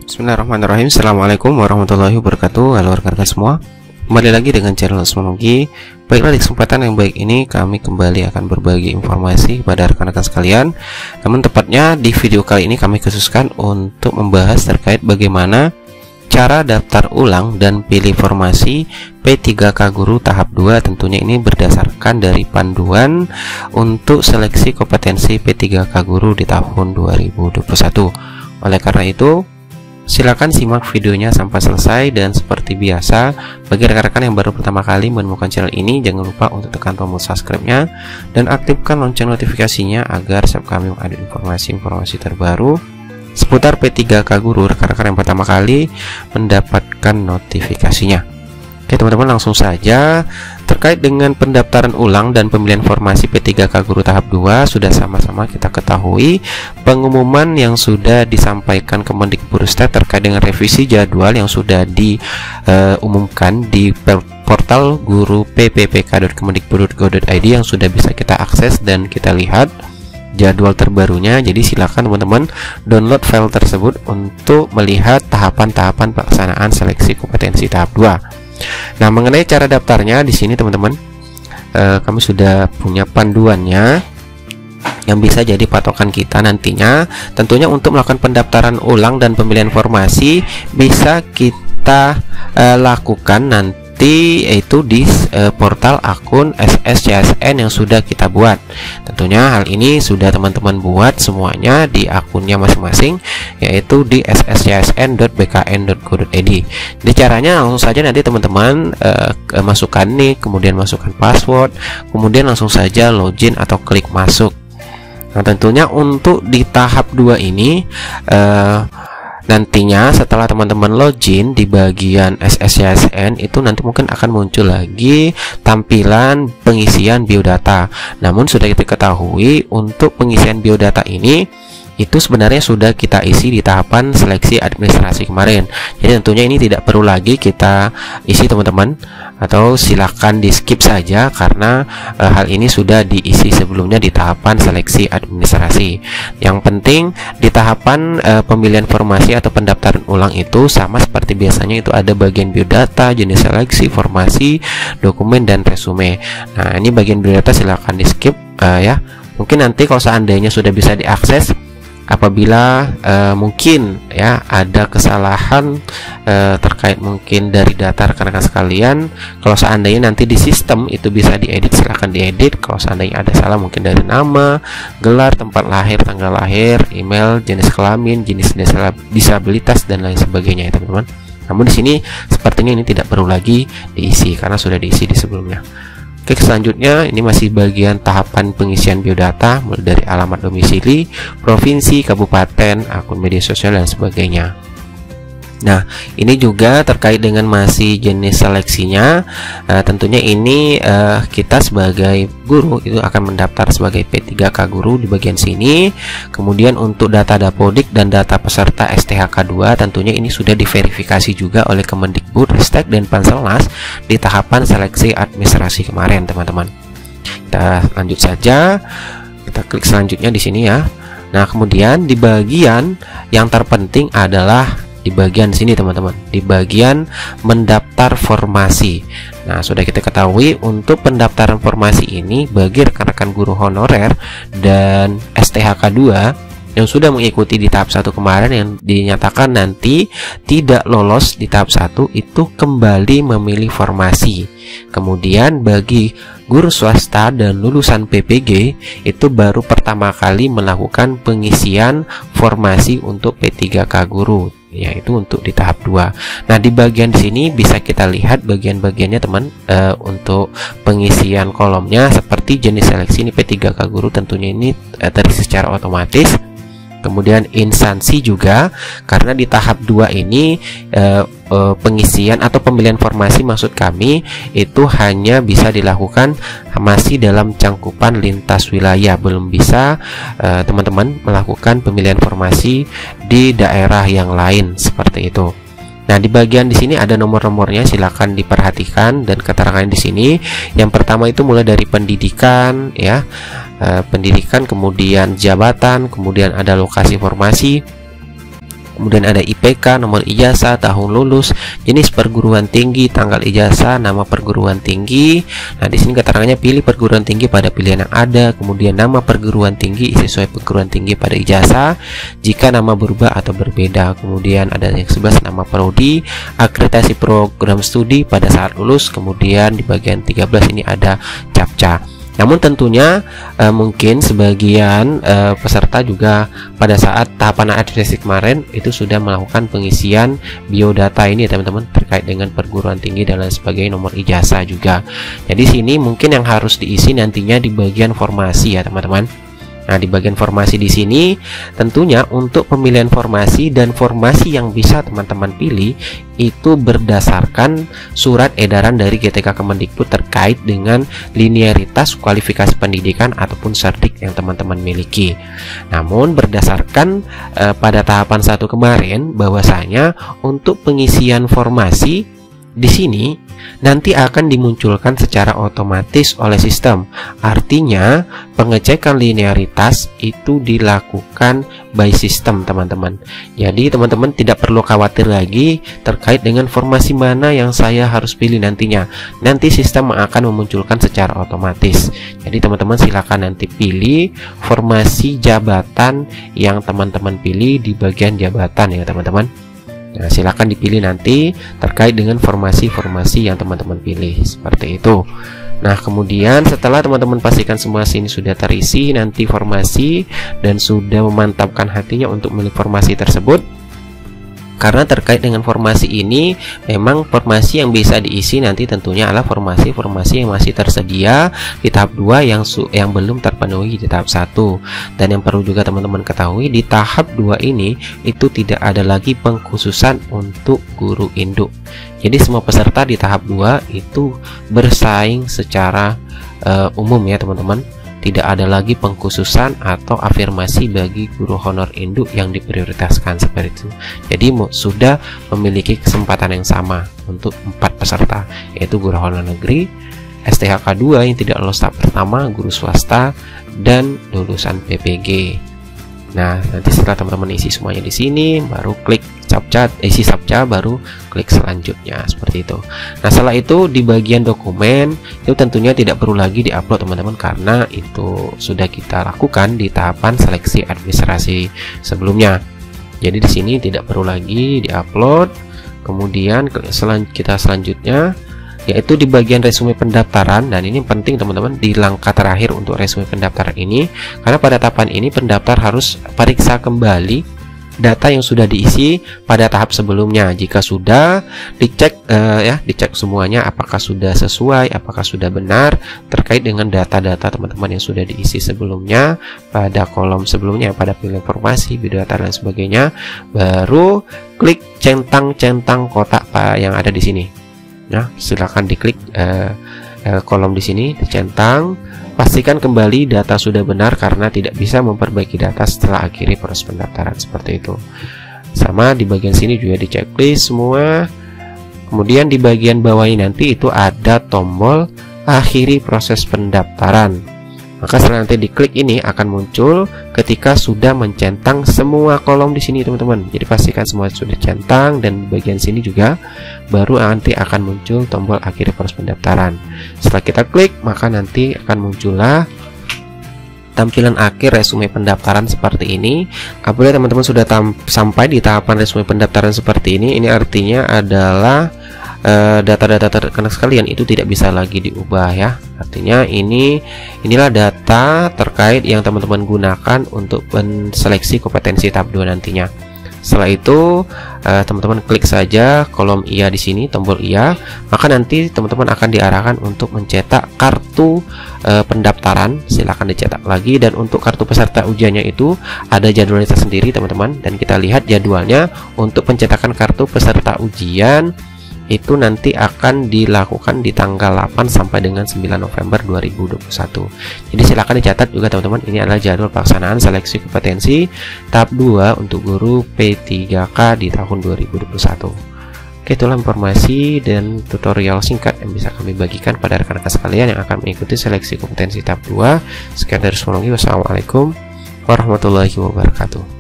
Bismillahirrahmanirrahim. Assalamualaikum warahmatullahi wabarakatuh. Halo rekan-rekan semua, kembali lagi dengan channel Osmonologi. Baiklah, di kesempatan yang baik ini kami kembali akan berbagi informasi kepada rekan-rekan sekalian. Namun tepatnya di video kali ini kami khususkan untuk membahas terkait bagaimana cara daftar ulang dan pilih formasi P3K Guru tahap 2. Tentunya ini berdasarkan dari panduan untuk seleksi kompetensi P3K Guru di tahun 2021. Oleh karena itu, silakan simak videonya sampai selesai, dan seperti biasa bagi rekan-rekan yang baru pertama kali menemukan channel ini, jangan lupa untuk tekan tombol subscribe-nya dan aktifkan lonceng notifikasinya agar setiap kami ada informasi-informasi terbaru seputar P3K Guru, rekan-rekan yang pertama kali mendapatkan notifikasinya. Oke teman-teman, langsung saja terkait dengan pendaftaran ulang dan pemilihan formasi P3K Guru tahap 2. Sudah sama-sama kita ketahui pengumuman yang sudah disampaikan Kemendikbudristek terkait dengan revisi jadwal yang sudah diumumkan di portal guru pppk.kemendikbud.go.id yang sudah bisa kita akses dan kita lihat jadwal terbarunya. Jadi silakan teman-teman download file tersebut untuk melihat tahapan-tahapan pelaksanaan seleksi kompetensi tahap 2. Nah, mengenai cara daftarnya di sini teman-teman, kami sudah punya panduannya yang bisa jadi patokan kita nantinya. Tentunya untuk melakukan pendaftaran ulang dan pemilihan formasi bisa kita lakukan nanti yaitu di portal akun SSCSN yang sudah kita buat. Tentunya hal ini sudah teman-teman buat semuanya di akunnya masing-masing, yaitu di sscsn.bkn.go.id. Jadi caranya langsung saja nanti teman-teman masukkan nih, kemudian masukkan password, kemudian langsung saja login atau klik masuk. Nah, tentunya untuk di tahap 2 ini nantinya setelah teman-teman login di bagian SSCSN itu nanti mungkin akan muncul lagi tampilan pengisian biodata. Namun sudah kita ketahui untuk pengisian biodata ini itu sebenarnya sudah kita isi di tahapan seleksi administrasi kemarin. Jadi tentunya ini tidak perlu lagi kita isi teman-teman, atau silakan di skip saja karena hal ini sudah diisi sebelumnya di tahapan seleksi administrasi. Yang penting di tahapan pemilihan formasi atau pendaftaran ulang itu sama seperti biasanya, itu ada bagian biodata, jenis seleksi, formasi, dokumen, dan resume. Nah, ini bagian biodata silakan di skip ya. Mungkin nanti kalau seandainya sudah bisa diakses, apabila mungkin ya ada kesalahan terkait mungkin dari data rekan-rekan sekalian, kalau seandainya nanti di sistem itu bisa diedit, silahkan diedit. Kalau seandainya ada salah mungkin dari nama, gelar, tempat lahir, tanggal lahir, email, jenis kelamin, jenis disabilitas, dan lain sebagainya ya teman-teman. Namun di sini sepertinya ini tidak perlu lagi diisi karena sudah diisi di sebelumnya. Oke, selanjutnya ini masih bagian tahapan pengisian biodata, mulai dari alamat domisili, provinsi, kabupaten, akun media sosial, dan sebagainya. Nah, ini juga terkait dengan masih jenis seleksinya. Tentunya ini kita sebagai guru itu akan mendaftar sebagai P3K Guru di bagian sini. Kemudian untuk data Dapodik dan data peserta STHK 2 tentunya ini sudah diverifikasi juga oleh Kemendikbudristek dan Panselnas di tahapan seleksi administrasi kemarin, teman-teman. Kita lanjut saja. Kita klik selanjutnya di sini ya. Nah, kemudian di bagian yang terpenting adalah di bagian sini teman-teman, di bagian mendaftar formasi. Nah, sudah kita ketahui untuk pendaftaran formasi ini bagi rekan-rekan guru honorer dan STHK 2 yang sudah mengikuti di tahap 1 kemarin yang dinyatakan nanti tidak lolos di tahap 1 itu kembali memilih formasi. Kemudian bagi guru swasta dan lulusan PPG itu baru pertama kali melakukan pengisian formasi untuk P3K Guru, yaitu untuk di tahap 2. Nah, di bagian di sini bisa kita lihat bagian-bagiannya teman, untuk pengisian kolomnya seperti jenis seleksi ini P3K Guru tentunya ini terisi secara otomatis. Kemudian instansi juga, karena di tahap 2 ini pengisian atau pemilihan formasi maksud kami itu hanya bisa dilakukan masih dalam cangkupan lintas wilayah, belum bisa teman-teman melakukan pemilihan formasi di daerah yang lain seperti itu. Nah, di bagian di sini ada nomor-nomornya, silakan diperhatikan dan keterangan di sini. Yang pertama itu mulai dari pendidikan ya, pendidikan, kemudian jabatan, kemudian ada lokasi formasi, kemudian ada IPK, nomor ijazah, tahun lulus, jenis perguruan tinggi, tanggal ijazah, nama perguruan tinggi. Nah, di sini keterangannya pilih perguruan tinggi pada pilihan yang ada, kemudian nama perguruan tinggi isi sesuai perguruan tinggi pada ijazah jika nama berubah atau berbeda. Kemudian ada yang 11 nama prodi, akreditasi program studi pada saat lulus, kemudian di bagian 13 ini ada captcha. Namun tentunya mungkin sebagian peserta juga pada saat tahapan administrasi kemarin itu sudah melakukan pengisian biodata ini ya teman-teman, terkait dengan perguruan tinggi dan lain sebagainya, nomor ijazah juga. Jadi sini mungkin yang harus diisi nantinya di bagian formasi ya teman-teman. Nah, di bagian formasi di sini tentunya untuk pemilihan formasi dan formasi yang bisa teman-teman pilih itu berdasarkan surat edaran dari GTK Kemendikbud terkait dengan linearitas kualifikasi pendidikan ataupun serdik yang teman-teman miliki. Namun berdasarkan pada tahapan 1 kemarin bahwasanya untuk pengisian formasi di sini nanti akan dimunculkan secara otomatis oleh sistem. Artinya pengecekan linearitas itu dilakukan by system teman-teman. Jadi teman-teman tidak perlu khawatir lagi terkait dengan formasi mana yang saya harus pilih nantinya. Nanti sistem akan memunculkan secara otomatis. Jadi teman-teman silakan nanti pilih formasi jabatan yang teman-teman pilih di bagian jabatan ya teman-teman. Nah, silakan dipilih nanti terkait dengan formasi-formasi yang teman-teman pilih seperti itu. Nah, kemudian setelah teman-teman pastikan semua sini sudah terisi nanti formasi dan sudah memantapkan hatinya untuk memilih formasi tersebut. Karena terkait dengan formasi ini memang formasi yang bisa diisi nanti tentunya adalah formasi-formasi yang masih tersedia di tahap 2 yang belum terpenuhi di tahap 1. Dan yang perlu juga teman-teman ketahui di tahap 2 ini itu tidak ada lagi pengkhususan untuk guru induk. Jadi semua peserta di tahap 2 itu bersaing secara umum ya teman-teman. Tidak ada lagi pengkhususan atau afirmasi bagi guru honor induk yang diprioritaskan seperti itu. Jadi sudah memiliki kesempatan yang sama untuk 4 peserta, yaitu guru honor negeri, STHK 2 yang tidak lulus tahap pertama, guru swasta, dan lulusan PPG. Nah, nanti setelah teman-teman isi semuanya di sini, baru klik captcha, isi captcha, baru klik selanjutnya seperti itu. Nah, setelah itu di bagian dokumen itu tentunya tidak perlu lagi diupload teman-teman, karena itu sudah kita lakukan di tahapan seleksi administrasi sebelumnya. Jadi di sini tidak perlu lagi diupload. Kemudian kita selanjutnya yaitu di bagian resume pendaftaran, dan ini penting teman-teman di langkah terakhir untuk resume pendaftaran ini, karena pada tahapan ini pendaftar harus periksa kembali data yang sudah diisi pada tahap sebelumnya. Jika sudah dicek dicek semuanya apakah sudah sesuai, apakah sudah benar terkait dengan data-data teman-teman yang sudah diisi sebelumnya pada kolom sebelumnya, pada pilihan informasi, biodata dan sebagainya, baru klik centang-centang kotak yang ada di sini. Nah, silakan diklik kolom di sini, dicentang, pastikan kembali data sudah benar karena tidak bisa memperbaiki data setelah akhiri proses pendaftaran seperti itu. Sama di bagian sini juga di checklist semua. Kemudian di bagian bawah ini nanti itu ada tombol akhiri proses pendaftaran. Maka setelah nanti diklik ini akan muncul ketika sudah mencentang semua kolom di sini teman-teman. Jadi pastikan semua sudah centang, dan di bagian sini juga baru nanti akan muncul tombol akhir proses pendaftaran. Setelah kita klik maka nanti akan muncullah tampilan akhir resume pendaftaran seperti ini. Apabila teman-teman sudah sampai di tahapan resume pendaftaran seperti ini artinya adalah data-data terkena sekalian itu tidak bisa lagi diubah ya. Artinya inilah data terkait yang teman-teman gunakan untuk seleksi kompetensi tahap 2 nantinya. Setelah itu teman-teman klik saja kolom iya di sini, tombol iya, maka nanti teman-teman akan diarahkan untuk mencetak kartu pendaftaran. Silakan dicetak lagi, dan untuk kartu peserta ujiannya itu ada jadwalnya sendiri teman-teman, dan kita lihat jadwalnya untuk pencetakan kartu peserta ujian itu nanti akan dilakukan di tanggal 8 sampai dengan 9 November 2021. Jadi silakan dicatat juga teman-teman, ini adalah jadwal pelaksanaan seleksi kompetensi tahap 2 untuk guru P3K di tahun 2021. Oke, itulah informasi dan tutorial singkat yang bisa kami bagikan pada rekan-rekan sekalian yang akan mengikuti seleksi kompetensi tahap 2. Sekian dari Psikologi. Wassalamualaikum warahmatullahi wabarakatuh.